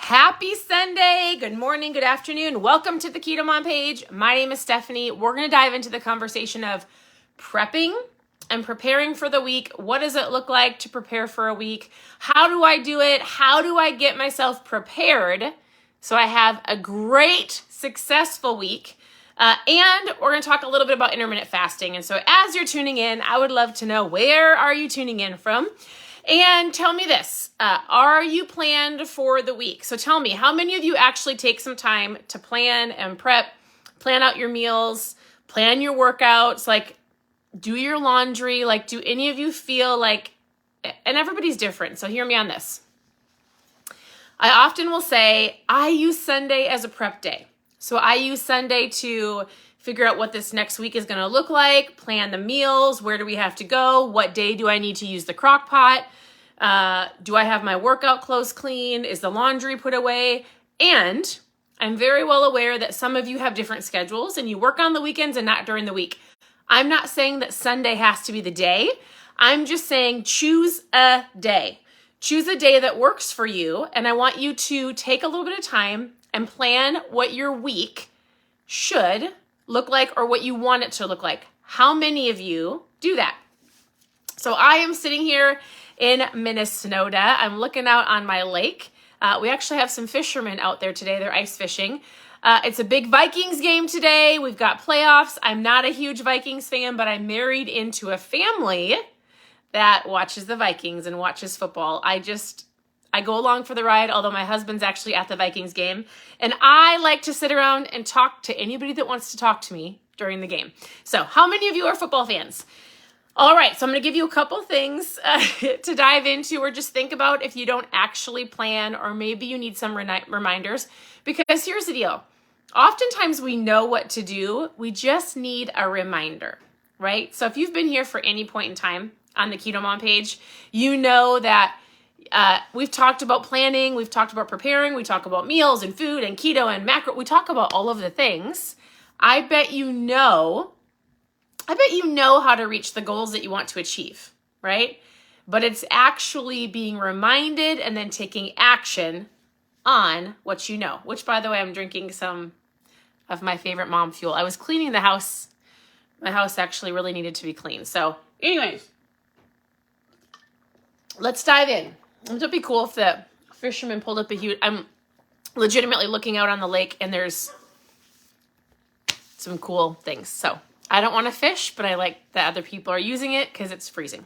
Happy Sunday. Good morning, good afternoon. Welcome to the Keto Mom page. My name is Stephanie. We're going to dive into the conversation of prepping and preparing for the week. What does it look like to prepare for a week? How do I do it? How do I get myself prepared so I have a great, successful week? And we're going to talk a little bit about intermittent fasting. And so as you're tuning in, I would love to know, where are you tuning in from? And tell me this, are you planned for the week? So tell me, how many of you actually take some time to plan and prep, plan out your meals, plan your workouts, like do your laundry? Like, do any of you feel like, and everybody's different, so hear me on this. I often will say, I use Sunday as a prep day. So I use Sunday to figure out what this next week is going to look like, plan the meals, where do we have to go, what day do I need to use the crock pot, do I have my workout clothes clean, is the laundry put away, and I'm very well aware that some of you have different schedules and you work on the weekends and not during the week. I'm not saying that Sunday has to be the day. I'm just saying choose a day. Choose a day that works for you, and I want you to take a little bit of time and plan what your week should look like or what you want it to look like. How many of you do that? So I am sitting here in Minnesota. I'm looking out on my lake. We actually have some fishermen out there today. They're ice fishing. It's a big Vikings game today. We've got playoffs. I'm not a huge Vikings fan, but I'm married into a family that watches the Vikings and watches football. I go along for the ride, although my husband's actually at the Vikings game. And I like to sit around and talk to anybody that wants to talk to me during the game. So how many of you are football fans? All right, so I'm going to give you a couple things to dive into or just think about if you don't actually plan, or maybe you need some reminders. Because here's the deal. Oftentimes we know what to do. We just need a reminder, right? So if you've been here for any point in time on the Keto Mom page, you know that we've talked about planning, we've talked about preparing, we talk about meals and food and keto and macro. We talk about all of the things. I bet you know how to reach the goals that you want to achieve, right? But it's actually being reminded and then taking action on what you know, which, by the way, I'm drinking some of my favorite mom fuel. I was cleaning the house. My house actually really needed to be cleaned. So anyways, let's dive in. It'd be cool if the fisherman pulled up a huge, I'm legitimately looking out on the lake and there's some cool things. So I don't want to fish, but I like that other people are using it because it's freezing.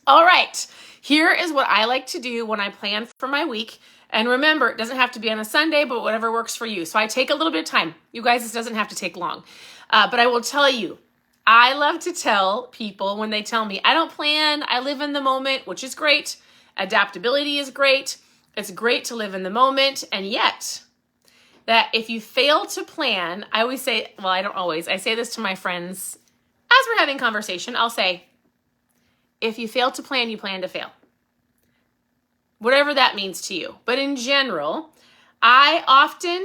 All right. Here is what I like to do when I plan for my week. And remember, it doesn't have to be on a Sunday, but whatever works for you. So I take a little bit of time. You guys, this doesn't have to take long. But I will tell you, I love to tell people when they tell me, I don't plan, I live in the moment, which is great. Adaptability is great. It's great to live in the moment. And yet, that if you fail to plan, I always say, well, I don't always, I say this to my friends as we're having conversation. I'll say, if you fail to plan, you plan to fail. Whatever that means to you. But in general, I often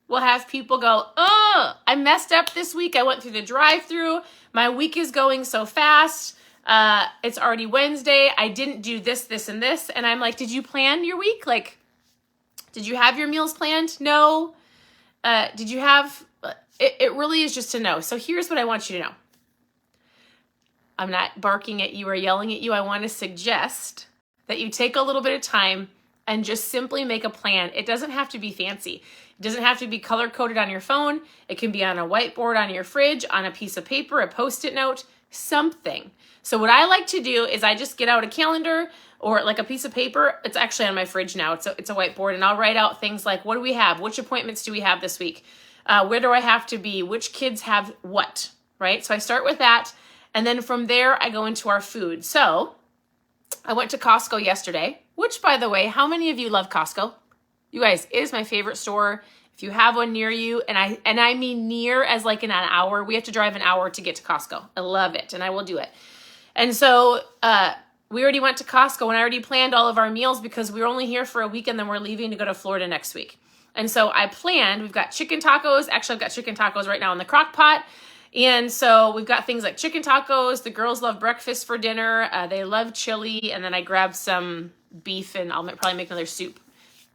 will have people go, oh, I messed up this week. I went through the drive-through. My week is going so fast. It's already Wednesday. I didn't do this, this, and this. And I'm like, did you plan your week? Like, did you have your meals planned? No. Did you have, it really is just to know. So here's what I want you to know. I'm not barking at you or yelling at you. I want to suggest that you take a little bit of time and just simply make a plan. It doesn't have to be fancy. It doesn't have to be color-coded on your phone. It can be on a whiteboard on your fridge, on a piece of paper, a Post-it note, something. So what I like to do is I just get out a calendar or like a piece of paper. It's actually on my fridge now. It's a whiteboard, and I'll write out things like, what do we have? Which appointments do we have this week? Where do I have to be? Which kids have what, right? So I start with that, and then from there I go into our food. So I went to Costco yesterday, which, by the way, how many of you love Costco? You guys, it is my favorite store. If you have one near you, and I mean near as like in an hour, we have to drive an hour to get to Costco. I love it, and I will do it. And so we already went to Costco, and I already planned all of our meals because we were only here for a week, and then we're leaving to go to Florida next week. And so I planned, we've got chicken tacos. Actually, I've got chicken tacos right now in the crock pot. And so we've got things like chicken tacos. The girls love breakfast for dinner. They love chili. And then I grabbed some beef, and I'll probably make another soup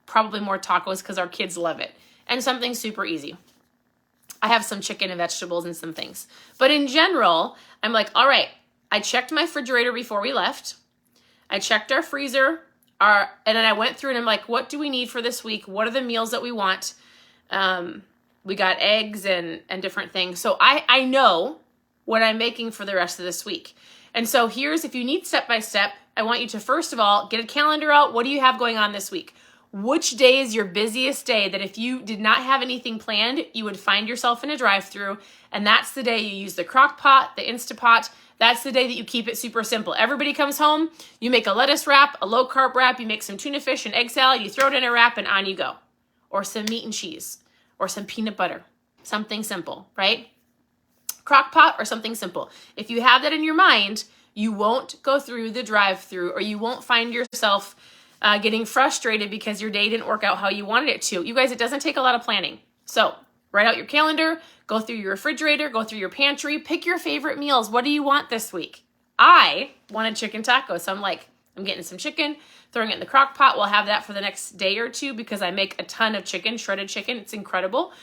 probably more tacos because our kids love it. And something super easy. I have some chicken and vegetables and some things. But in general, I'm like, all right, I checked my refrigerator before we left. I checked our freezer, and then I went through and I'm like, what do we need for this week? What are the meals that we want? We got eggs and different things. So I know what I'm making for the rest of this week. And so if you need step-by-step, I want you to first of all, get a calendar out. What do you have going on this week? Which day is your busiest day that if you did not have anything planned, you would find yourself in a drive-thru, and that's the day you use the crock pot, the Instapot. That's the day that you keep it super simple. Everybody comes home, you make a lettuce wrap, a low-carb wrap, you make some tuna fish and egg salad, you throw it in a wrap, and on you go. Or some meat and cheese, or some peanut butter, something simple, right? Crock pot or something simple. If you have that in your mind, you won't go through the drive-thru, or you won't find yourself getting frustrated because your day didn't work out how you wanted it to. You guys, it doesn't take a lot of planning. So write out your calendar, go through your refrigerator, go through your pantry, pick your favorite meals. What do you want this week? I wanted chicken tacos. So I'm getting some chicken, throwing it in the crock pot. We'll have that for the next day or two because I make a ton of chicken, shredded chicken. It's incredible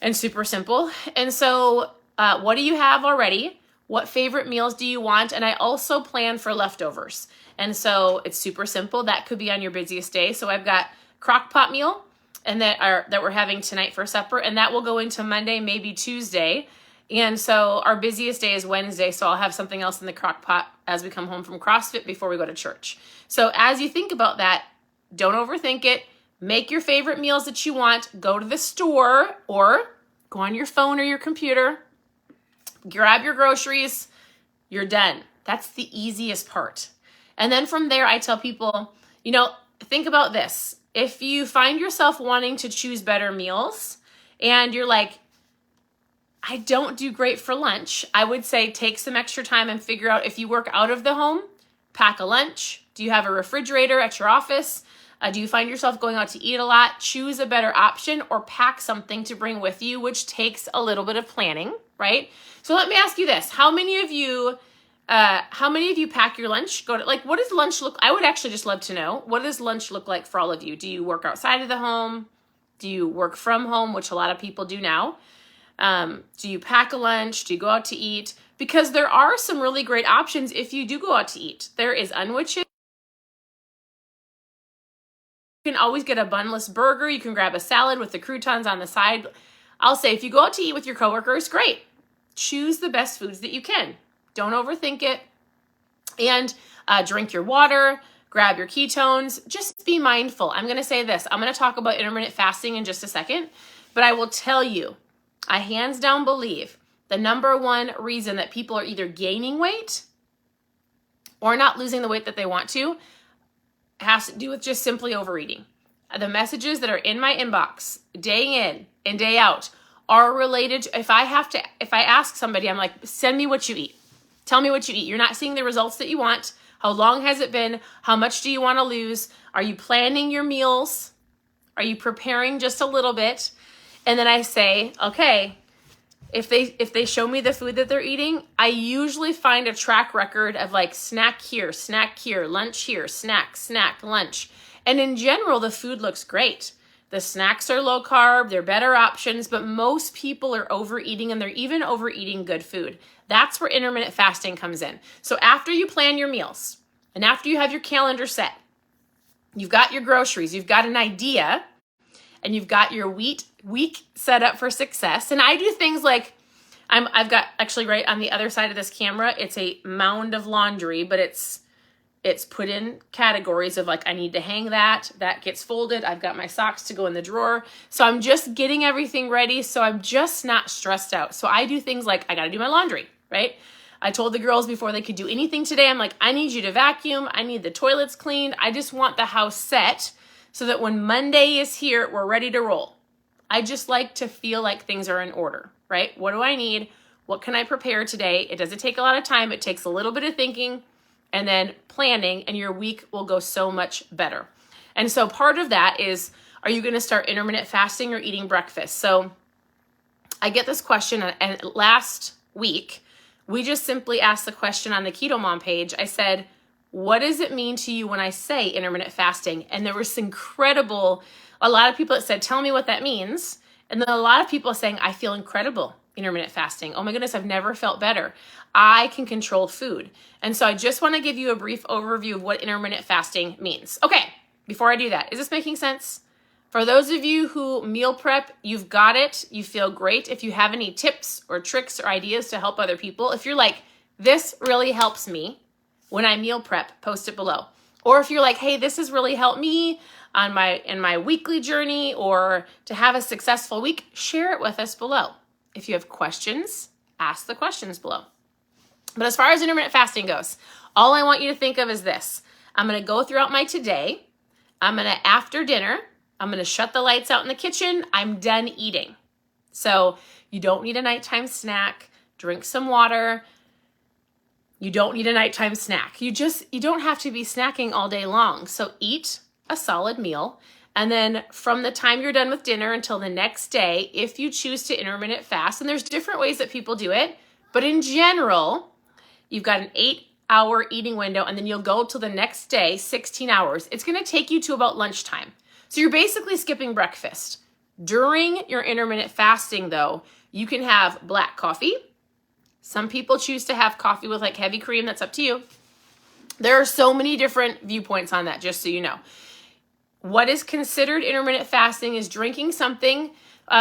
and super simple. And so what do you have already? What favorite meals do you want? And I also plan for leftovers. And so it's super simple. That could be on your busiest day. So I've got crock pot meal and that we're having tonight for supper. And that will go into Monday, maybe Tuesday. And so our busiest day is Wednesday. So I'll have something else in the crock pot as we come home from CrossFit before we go to church. So as you think about that, don't overthink it. Make your favorite meals that you want. Go to the store or go on your phone or your computer. Grab your groceries, you're done. That's the easiest part. And then from there, I tell people, think about this. If you find yourself wanting to choose better meals and you're like, I don't do great for lunch, I would say take some extra time and figure out if you work out of the home, pack a lunch. Do you have a refrigerator at your office? Do you find yourself going out to eat a lot? Choose a better option or pack something to bring with you, which takes a little bit of planning, right? So let me ask you this. How many of you pack your lunch? What does lunch look? I would actually just love to know. What does lunch look like for all of you? Do you work outside of the home? Do you work from home, which a lot of people do now? Do you pack a lunch? Do you go out to eat? Because there are some really great options if you do go out to eat. There is Unwich. You can always get a bunless burger. You can grab a salad with the croutons on the side. I'll say if you go out to eat with your coworkers, great. Choose the best foods that you can. Don't overthink it. And drink your water, grab your ketones. Just be mindful. I'm going to say this. I'm going to talk about intermittent fasting in just a second. But I will tell you, I hands down believe the number one reason that people are either gaining weight or not losing the weight that they want to has to do with just simply overeating. The messages that are in my inbox day in and day out are related to, if I ask somebody, I'm like, send me what you eat. Tell me what you eat. You're not seeing the results that you want. How long has it been? How much do you want to lose? Are you planning your meals? Are you preparing just a little bit? And then I say, okay, if they show me the food that they're eating, I usually find a track record of snack here, lunch here, snack, lunch. And in general, the food looks great. The snacks are low carb, they're better options, but most people are overeating and they're even overeating good food. That's where intermittent fasting comes in. So after you plan your meals and after you have your calendar set, you've got your groceries, you've got an idea, and you've got your week set up for success. And I do things like, I've got actually right on the other side of this camera, it's a mound of laundry, but it's put in categories of I need to hang that gets folded. I've got my socks to go in the drawer. So I'm just getting everything ready. So I'm just not stressed out. So I do things like I got to do my laundry, right? I told the girls before they could do anything today, I'm like, I need you to vacuum. I need the toilets cleaned. I just want the house set so that when Monday is here, we're ready to roll. I just like to feel like things are in order, right? What do I need? What can I prepare today? It doesn't take a lot of time. It takes a little bit of thinking and then planning, and your week will go so much better. And so part of that is, are you going to start intermittent fasting or eating breakfast? So I get this question, and last week, we just simply asked the question on the Keto Mom page. I said, what does it mean to you when I say intermittent fasting? And there was a lot of people that said, tell me what that means. And then a lot of people saying, I feel incredible intermittent fasting. Oh my goodness, I've never felt better. I can control food. And so I just want to give you a brief overview of what intermittent fasting means. Okay, before I do that, is this making sense? For those of you who meal prep, you've got it. You feel great. If you have any tips or tricks or ideas to help other people, if you're like, this really helps me when I meal prep, post it below. Or if you're like, hey, this has really helped me in my weekly journey or to have a successful week, share it with us below. If you have questions, ask the questions below. But as far as intermittent fasting goes, all I want you to think of is this. I'm going to go throughout my today. I'm going to, after dinner, I'm going to shut the lights out in the kitchen. I'm done eating. So you don't need a nighttime snack. Drink some water. You don't need a nighttime snack. You don't have to be snacking all day long. So eat a solid meal. And then from the time you're done with dinner until the next day, if you choose to intermittent fast, and there's different ways that people do it, but in general, you've got an 8-hour eating window and then you'll go till the next day, 16 hours. It's going to take you to about lunchtime. So you're basically skipping breakfast. During your intermittent fasting though, you can have black coffee. Some people choose to have coffee with like heavy cream. That's up to you. There are so many different viewpoints on that, just so you know. What is considered intermittent fasting is drinking something,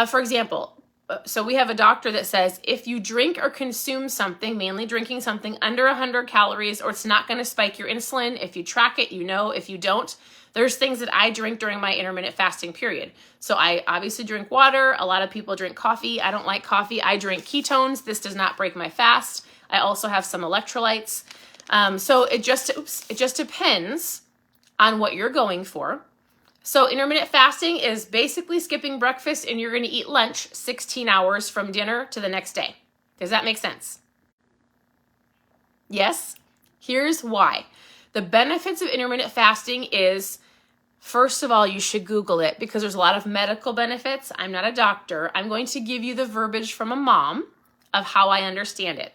for example, so we have a doctor that says if you drink or consume something, mainly drinking something under 100 calories, or it's not going to spike your insulin. If you track it, you know. If you don't, there's things that I drink during my intermittent fasting period. So I obviously drink water. A lot of people drink coffee. I don't like coffee. I drink ketones. This does not break my fast. I also have some electrolytes. So it just depends on what you're going for. So intermittent fasting is basically skipping breakfast and you're going to eat lunch 16 hours from dinner to the next day. Does that make sense? Yes? Here's why. The benefits of intermittent fasting is, first of all, you should Google it because there's a lot of medical benefits. I'm not a doctor. I'm going to give you the verbiage from a mom of how I understand it.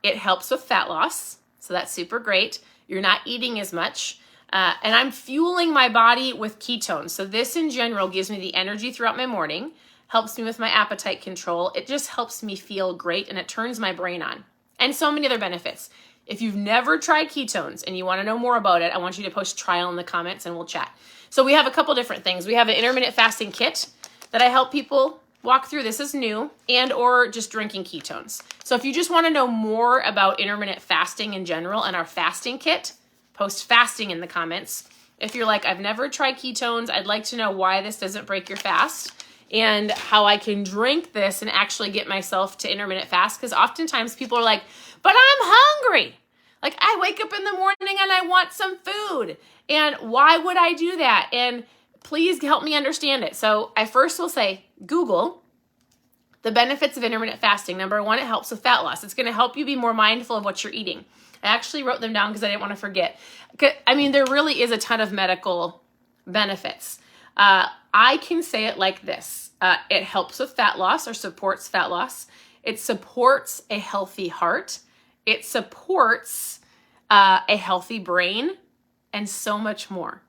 It helps with fat loss, so that's super great. You're not eating as much. And I'm fueling my body with ketones. So this in general gives me the energy throughout my morning, helps me with my appetite control. It just helps me feel great and it turns my brain on. And so many other benefits. If you've never tried ketones and you want to know more about it, I want you to post trial in the comments and we'll chat. So we have a couple different things. We have an intermittent fasting kit that I help people walk through. This is new, and or just drinking ketones. So if you just want to know more about intermittent fasting in general and our fasting kit, post fasting in the comments. If you're like, I've never tried ketones, I'd like to know why this doesn't break your fast and how I can drink this and actually get myself to intermittent fast. Because oftentimes people are like, but I'm hungry. Like I wake up in the morning and I want some food. And why would I do that? And please help me understand it. So I first will say, Google the benefits of intermittent fasting. Number one, it helps with fat loss. It's going to help you be more mindful of what you're eating. I actually wrote them down because I didn't want to forget. I mean, there really is a ton of medical benefits. I can say it like this. It helps with fat loss or supports fat loss. It supports a healthy heart. It supports a healthy brain and so much more.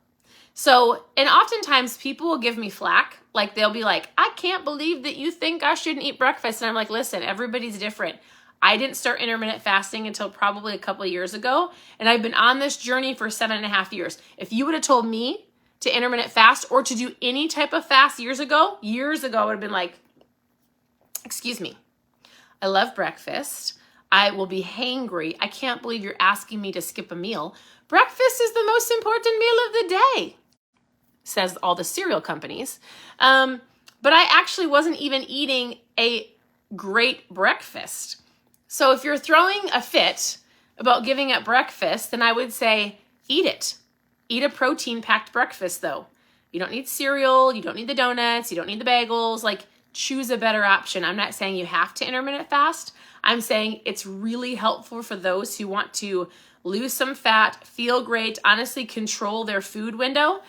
So, and oftentimes people will give me flack. Like they'll be like, I can't believe that you think I shouldn't eat breakfast. And I'm like, listen, everybody's different. I didn't start intermittent fasting until probably a couple of years ago. And I've been on this journey for 7.5 years. If you would have told me to intermittent fast or to do any type of fast years ago, I would have been like, excuse me, I love breakfast. I will be hangry. I can't believe you're asking me to skip a meal. Breakfast is the most important meal of the day, says all the cereal companies. But I actually wasn't even eating a great breakfast. So if you're throwing a fit about giving up breakfast, then I would say eat it. Eat a protein-packed breakfast though. You don't need cereal, you don't need the donuts, you don't need the bagels. Like choose a better option. I'm not saying you have to intermittent fast. I'm saying it's really helpful for those who want to lose some fat, feel great, honestly control their food window.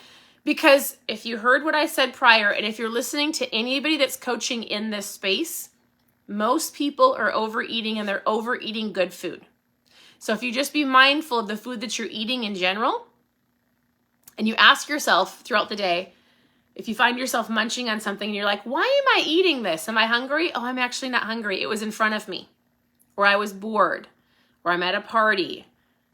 Because if you heard what I said prior, and if you're listening to anybody that's coaching in this space, most people are overeating and they're overeating good food. So if you just be mindful of the food that you're eating in general, and you ask yourself throughout the day, if you find yourself munching on something and you're like, why am I eating this? Am I hungry? Oh, I'm actually not hungry. It was in front of me, or I was bored, or I'm at a party,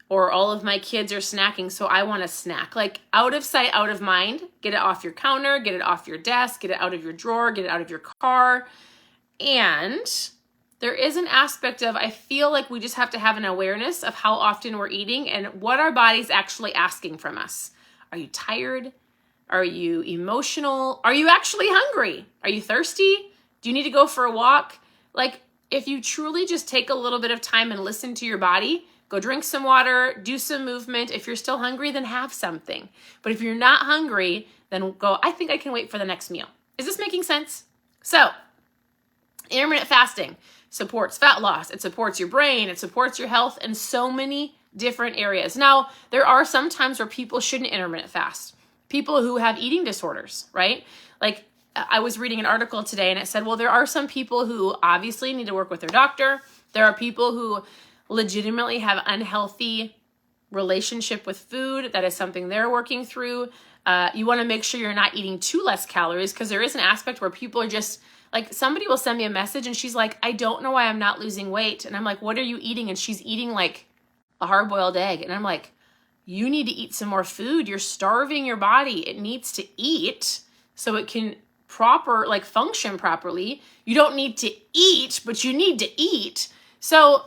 or all of my kids are snacking, so I want a snack. Like, out of sight, out of mind. Get it off your counter, get it off your desk, get it out of your drawer, get it out of your car. And there is an aspect of, I feel like we just have to have an awareness of how often we're eating and what our body's actually asking from us. Are you tired? Are you emotional? Are you actually hungry? Are you thirsty? Do you need to go for a walk? Like, if you truly just take a little bit of time and listen to your body, go drink some water, do some movement. If you're still hungry, then have something. But if you're not hungry, then go, I think I can wait for the next meal. Is this making sense? So, intermittent fasting supports fat loss. It supports your brain. It supports your health in so many different areas. Now, there are some times where people shouldn't intermittent fast. People who have eating disorders, right? Like, I was reading an article today and it said, well, there are some people who obviously need to work with their doctor. There are people who legitimately have unhealthy relationship with food. That is something they're working through. You want to make sure you're not eating too less calories, because there is an aspect where people are just like, somebody will send me a message and she's like, I don't know why I'm not losing weight. And I'm like, what are you eating? And she's eating like a hard-boiled egg. And I'm like, you need to eat some more food. You're starving your body. It needs to eat so it can function properly. You don't need to eat, but you need to eat. So,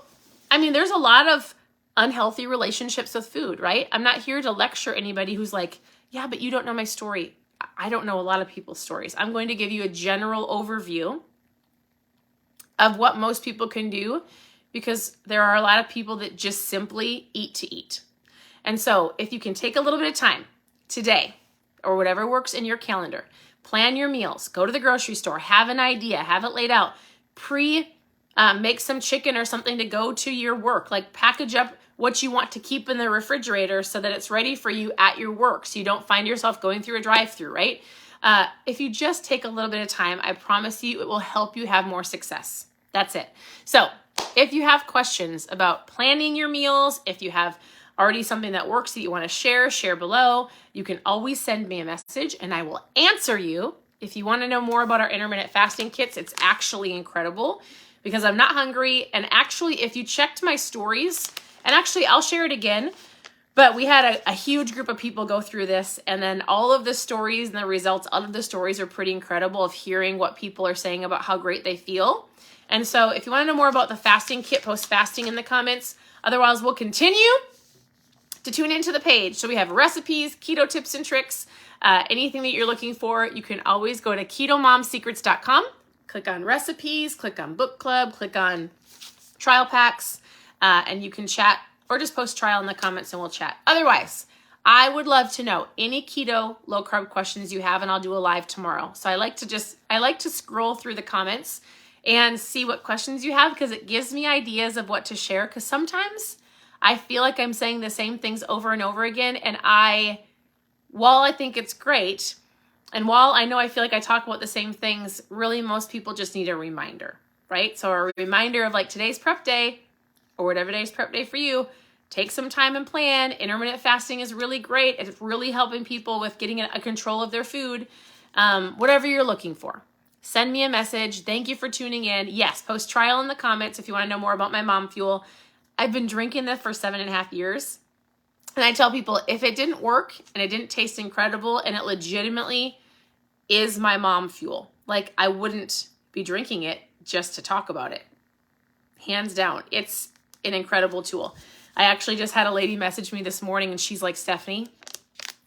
I mean, there's a lot of unhealthy relationships with food, right? I'm not here to lecture anybody who's like, yeah, but you don't know my story. I don't know a lot of people's stories. I'm going to give you a general overview of what most people can do, because there are a lot of people that just simply eat to eat. And so if you can take a little bit of time today, or whatever works in your calendar, plan your meals, go to the grocery store, have an idea, have it laid out, make some chicken or something to go to your work, like package up what you want to keep in the refrigerator so that it's ready for you at your work, so you don't find yourself going through a drive-through, right? If you just take a little bit of time, I promise you it will help you have more success. That's it. So if you have questions about planning your meals, if you have already something that works that you want to share below. You can always send me a message and I will answer you. If you want to know more about our intermittent fasting kits, it's actually incredible because I'm not hungry. And actually, if you checked my stories, and actually I'll share it again, but we had a huge group of people go through this, and then all of the stories and the results out of the stories are pretty incredible of hearing what people are saying about how great they feel. And so if you want to know more about the fasting kit, post fasting in the comments. Otherwise, we'll continue to tune into the page. So we have recipes, keto tips and tricks, anything that you're looking for. You can always go to ketomomsecrets.com, click on recipes, click on book club, click on trial packs, and you can chat or just post trial in the comments and we'll chat. Otherwise, I would love to know any keto low carb questions you have, and I'll do a live tomorrow. So I like to scroll through the comments and see what questions you have, because it gives me ideas of what to share. Because sometimes I feel like I'm saying the same things over and over again. And while I think it's great, and while I know I feel like I talk about the same things, really most people just need a reminder, right? So a reminder of like today's prep day, or whatever day's prep day for you, take some time and plan. Intermittent fasting is really great. It's really helping people with getting a control of their food, whatever you're looking for. Send me a message. Thank you for tuning in. Yes, post trial in the comments if you want to know more about my mom fuel. I've been drinking this for 7.5 years. And I tell people, if it didn't work and it didn't taste incredible and it legitimately is my mom fuel, like I wouldn't be drinking it just to talk about it. Hands down, it's an incredible tool. I actually just had a lady message me this morning and she's like, Stephanie,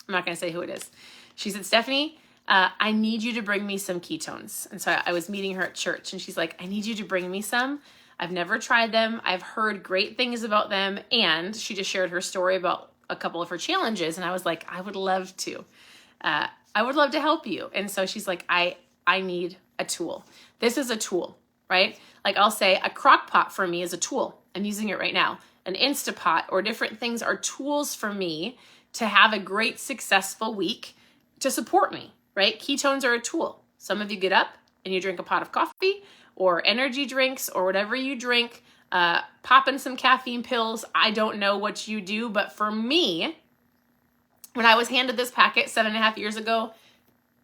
I'm not going to say who it is. She said, Stephanie, I need you to bring me some ketones. And so I was meeting her at church and she's like, I need you to bring me some. I've never tried them. I've heard great things about them. And she just shared her story about a couple of her challenges. And I was like, I would love to. I would love to help you. And so she's like, I need a tool. This is a tool, right? Like I'll say a crock pot for me is a tool. I'm using it right now. An Instapot or different things are tools for me to have a great, successful week to support me, right? Ketones are a tool. Some of you get up and you drink a pot of coffee or energy drinks or whatever you drink. popping some caffeine pills. I don't know what you do, but for me, when I was handed this packet 7.5 years ago,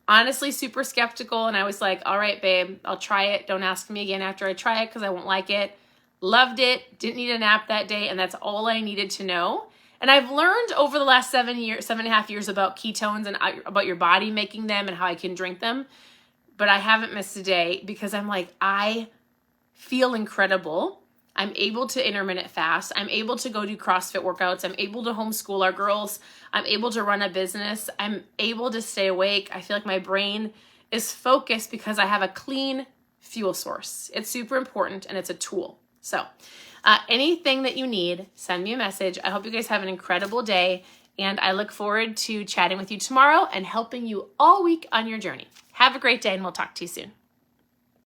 honestly super skeptical, and I was like, all right, babe, I'll try it. Don't ask me again after I try it because I won't like it. Loved it. Didn't need a nap that day, and that's all I needed to know. And I've learned over the last 7.5 years about ketones and about your body making them and how I can drink them. But I haven't missed a day because I'm like, I feel incredible. I'm able to intermittent fast. I'm able to go do CrossFit workouts. I'm able to homeschool our girls. I'm able to run a business. I'm able to stay awake. I feel like my brain is focused because I have a clean fuel source. It's super important, and it's a tool. So anything that you need, send me a message. I hope you guys have an incredible day, and I look forward to chatting with you tomorrow and helping you all week on your journey. Have a great day, and we'll talk to you soon.